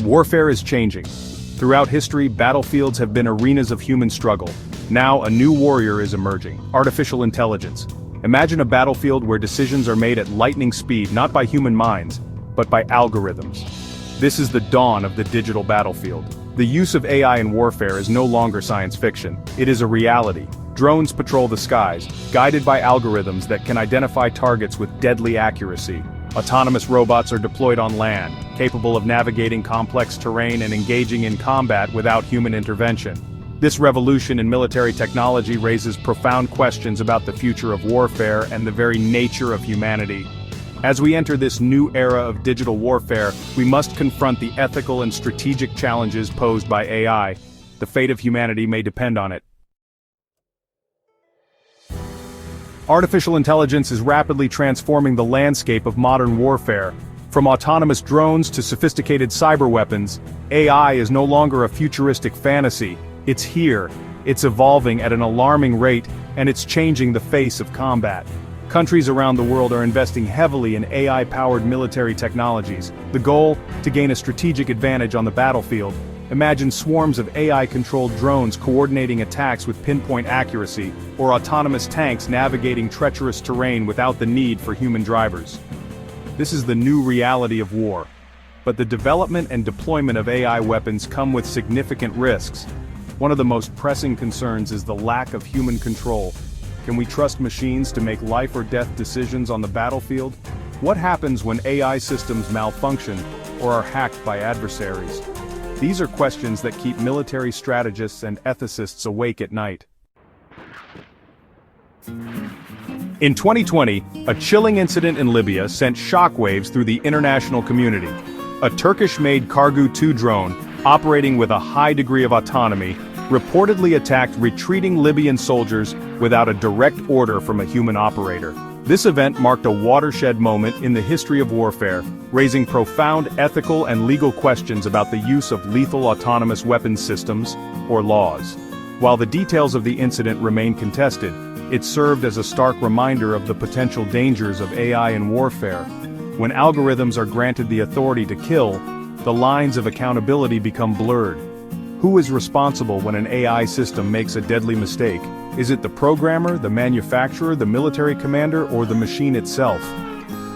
Warfare is changing. Throughout history, battlefields have been arenas of human struggle. Now, a new warrior is emerging: artificial intelligence. Imagine a battlefield where decisions are made at lightning speed, not by human minds, but by algorithms. This is the dawn of the digital battlefield. The use of AI in warfare is no longer science fiction. It is a reality. Drones patrol the skies, guided by algorithms that can identify targets with deadly accuracy. Autonomous robots are deployed on land, capable of navigating complex terrain and engaging in combat without human intervention. This revolution in military technology raises profound questions about the future of warfare and the very nature of humanity. As we enter this new era of digital warfare, we must confront the ethical and strategic challenges posed by AI. The fate of humanity may depend on it. Artificial intelligence is rapidly transforming the landscape of modern warfare. From autonomous drones to sophisticated cyber weapons, AI is no longer a futuristic fantasy. It's here, it's evolving at an alarming rate, and it's changing the face of combat. Countries around the world are investing heavily in AI-powered military technologies. The goal? To gain a strategic advantage on the battlefield. Imagine swarms of AI-controlled drones coordinating attacks with pinpoint accuracy, or autonomous tanks navigating treacherous terrain without the need for human drivers. This is the new reality of war. But the development and deployment of AI weapons come with significant risks. One of the most pressing concerns is the lack of human control. Can we trust machines to make life or death decisions on the battlefield? What happens when AI systems malfunction or are hacked by adversaries? These are questions that keep military strategists and ethicists awake at night. In 2020, a chilling incident in Libya sent shockwaves through the international community. A Turkish-made Kargu-2 drone, operating with a high degree of autonomy, reportedly attacked retreating Libyan soldiers without a direct order from a human operator. This event marked a watershed moment in the history of warfare, raising profound ethical and legal questions about the use of lethal autonomous weapons systems, or laws. While the details of the incident remain contested, it served as a stark reminder of the potential dangers of AI in warfare. When algorithms are granted the authority to kill, the lines of accountability become blurred. Who is responsible when an AI system makes a deadly mistake? Is it the programmer, the manufacturer, the military commander, or the machine itself?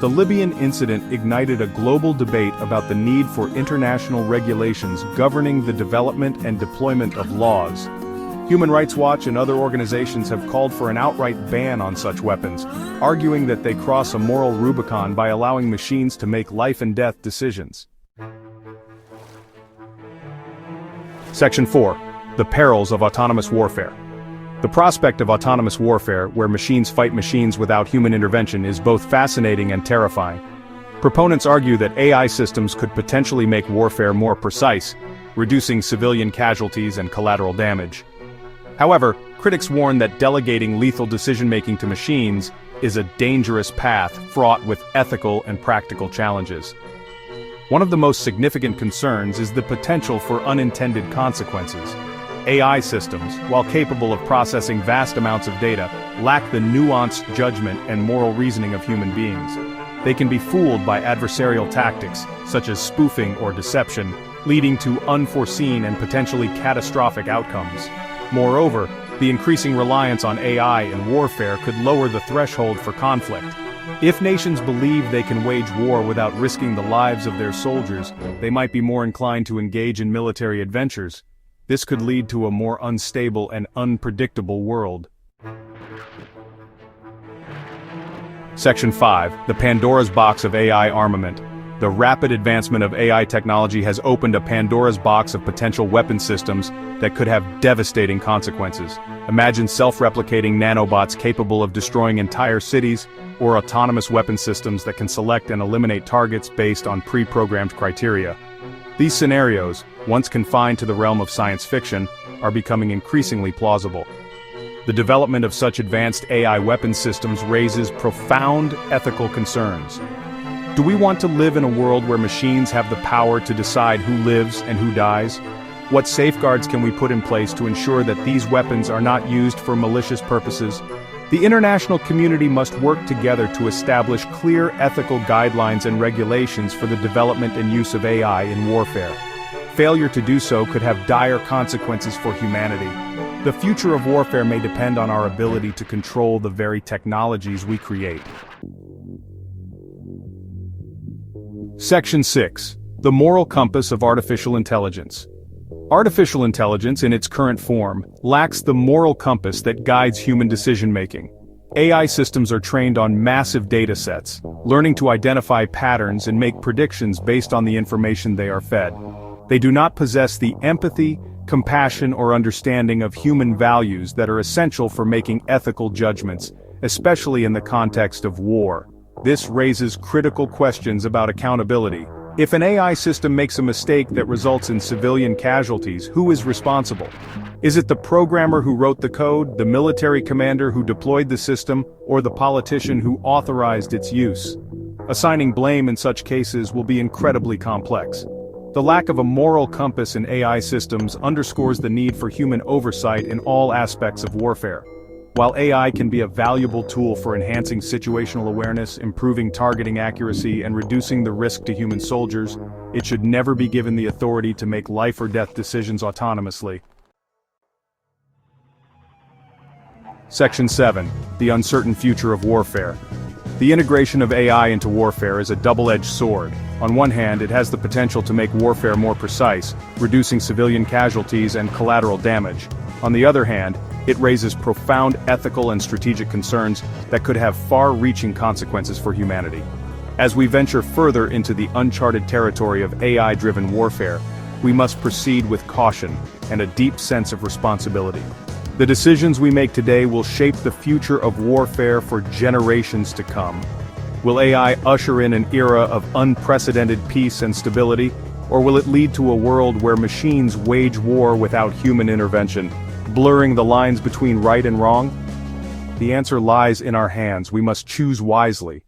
The Libyan incident ignited a global debate about the need for international regulations governing the development and deployment of laws. Human Rights Watch and other organizations have called for an outright ban on such weapons, arguing that they cross a moral Rubicon by allowing machines to make life-and-death decisions. Section 4. The Perils of Autonomous Warfare. The prospect of autonomous warfare, where machines fight machines without human intervention, is both fascinating and terrifying. Proponents argue that AI systems could potentially make warfare more precise, reducing civilian casualties and collateral damage. However, critics warn that delegating lethal decision-making to machines is a dangerous path fraught with ethical and practical challenges. One of the most significant concerns is the potential for unintended consequences. AI systems, while capable of processing vast amounts of data, lack the nuanced judgment and moral reasoning of human beings. They can be fooled by adversarial tactics, such as spoofing or deception, leading to unforeseen and potentially catastrophic outcomes. Moreover, the increasing reliance on AI in warfare could lower the threshold for conflict. If nations believe they can wage war without risking the lives of their soldiers, they might be more inclined to engage in military adventures. This could lead to a more unstable and unpredictable world. Section 5. The Pandora's Box of AI Armament. The rapid advancement of AI technology has opened a Pandora's box of potential weapon systems that could have devastating consequences. Imagine self-replicating nanobots capable of destroying entire cities, or autonomous weapon systems that can select and eliminate targets based on pre-programmed criteria. These scenarios, once confined to the realm of science fiction, are becoming increasingly plausible. The development of such advanced AI weapon systems raises profound ethical concerns. Do we want to live in a world where machines have the power to decide who lives and who dies? What safeguards can we put in place to ensure that these weapons are not used for malicious purposes? The international community must work together to establish clear ethical guidelines and regulations for the development and use of AI in warfare. failure to do so could have dire consequences for humanity. The future of warfare may depend on our ability to control the very technologies we create. Section 6. The moral compass of artificial intelligence. Artificial intelligence, in its current form, lacks the moral compass that guides human decision-making. AI systems are trained on massive data sets, learning to identify patterns and make predictions based on the information they are fed. They do not possess the empathy, compassion, or understanding of human values that are essential for making ethical judgments, especially in the context of war. This raises critical questions about accountability. If an AI system makes a mistake that results in civilian casualties, who is responsible? Is it the programmer who wrote the code, the military commander who deployed the system, or the politician who authorized its use? Assigning blame in such cases will be incredibly complex. The lack of a moral compass in AI systems underscores the need for human oversight in all aspects of warfare. While AI can be a valuable tool for enhancing situational awareness, improving targeting accuracy, and reducing the risk to human soldiers, it should never be given the authority to make life or death decisions autonomously. Section 7. The uncertain future of warfare. The integration of AI into warfare is a double-edged sword. On one hand, it has the potential to make warfare more precise, reducing civilian casualties and collateral damage. On the other hand, it raises profound ethical and strategic concerns that could have far-reaching consequences for humanity. As we venture further into the uncharted territory of AI-driven warfare, we must proceed with caution and a deep sense of responsibility. The decisions we make today will shape the future of warfare for generations to come. Will AI usher in an era of unprecedented peace and stability, or will it lead to a world where machines wage war without human intervention, blurring the lines between right and wrong? The answer lies in our hands. We must choose wisely.